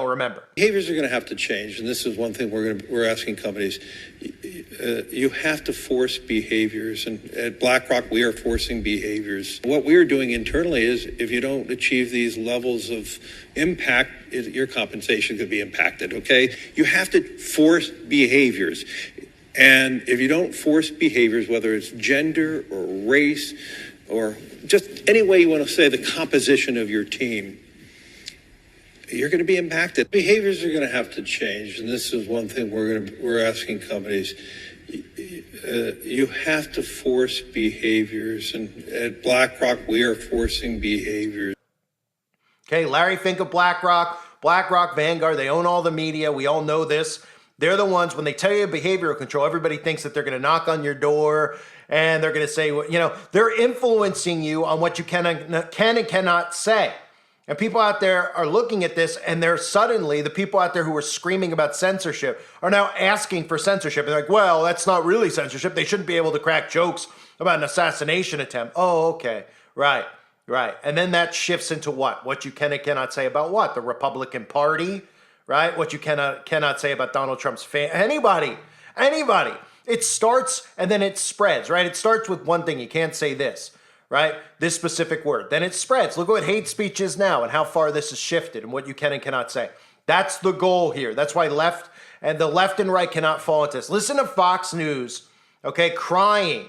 remember. Behaviors are going to have to change, and this is one thing we're asking companies. You have to force behaviors, and at BlackRock we are forcing behaviors. What we are doing internally is, if you don't achieve these levels of impact, your compensation could be impacted. Okay, you have to force behaviors. And if you don't force behaviors, whether it's gender or race or just any way you want to say the composition of your team, you're going to be impacted. Behaviors are going to have to change, and this is one thing we're asking companies. You have to force behaviors, and at BlackRock we are forcing behaviors. Okay, Larry Fink of BlackRock, Vanguard, they own all the media. We all know this. They're the ones, when they tell you behavioral control, everybody thinks that they're going to knock on your door and they're going to say, they're influencing you on what you can and cannot say. And people out there are looking at this, and they're suddenly, the people out there who are screaming about censorship are now asking for censorship. They're like, well, that's not really censorship. They shouldn't be able to crack jokes about an assassination attempt. Oh, okay. Right. And then that shifts into what? What you can and cannot say about what? The Republican Party, right? What you cannot say about Donald Trump's anybody. It starts and then it spreads, right? It starts with one thing. You can't say this, right? This specific word. Then it spreads. Look what hate speech is now and how far this has shifted and what you can and cannot say. That's the goal here. That's why the left and right cannot fall into this. Listen to Fox News, okay, crying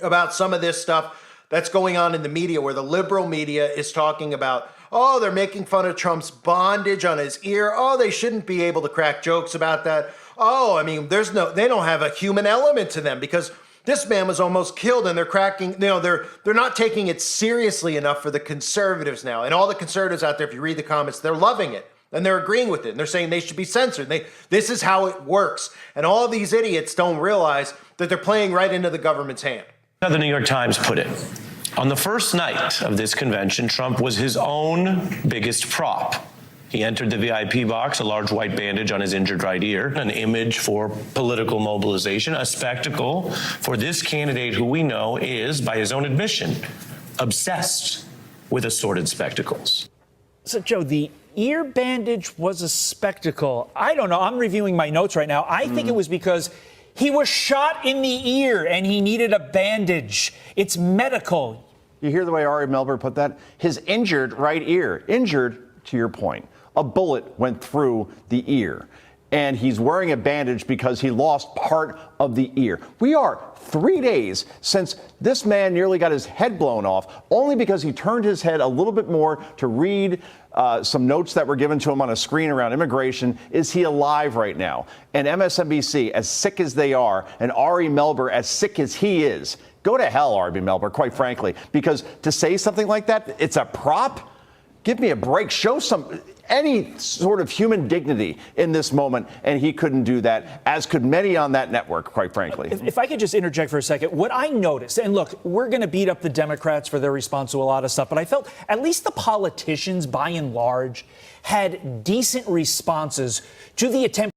about some of this stuff that's going on in the media, where the liberal media is talking about, oh, they're making fun of Trump's bondage on his ear. Oh, they shouldn't be able to crack jokes about that. Oh, I mean, they don't have a human element to them because this man was almost killed, and they're not taking it seriously enough for the conservatives now. And all the conservatives out there, if you read the comments, they're loving it and they're agreeing with it. And they're saying they should be censored. This is how it works. And all of these idiots don't realize that they're playing right into the government's hand. How the New York Times put it. On the first night of this convention, Trump was his own biggest prop. He entered the VIP box, a large white bandage on his injured right ear, an image for political mobilization, a spectacle for this candidate who we know is, by his own admission, obsessed with assorted spectacles. So, Joe, the ear bandage was a spectacle. I don't know. I'm reviewing my notes right now. I think it was because he was shot in the ear and he needed a bandage. It's medical. You hear the way Ari Melber put that? His injured right ear. Injured, to your point. A bullet went through the ear. And he's wearing a bandage because he lost part of the ear. We are 3 days since this man nearly got his head blown off, only because he turned his head a little bit more to read some notes that were given to him on a screen around immigration. Is he alive right now? And MSNBC, as sick as they are, and Ari Melber, as sick as he is, go to hell, Ari Melber, quite frankly, because to say something like that, it's a prop? Give me a break. Show any sort of human dignity in this moment, and he couldn't do that, as could many on that network, quite frankly. If I could just interject for a second, what I noticed, and look, we're going to beat up the Democrats for their response to a lot of stuff, but I felt at least the politicians, by and large, had decent responses to the attempt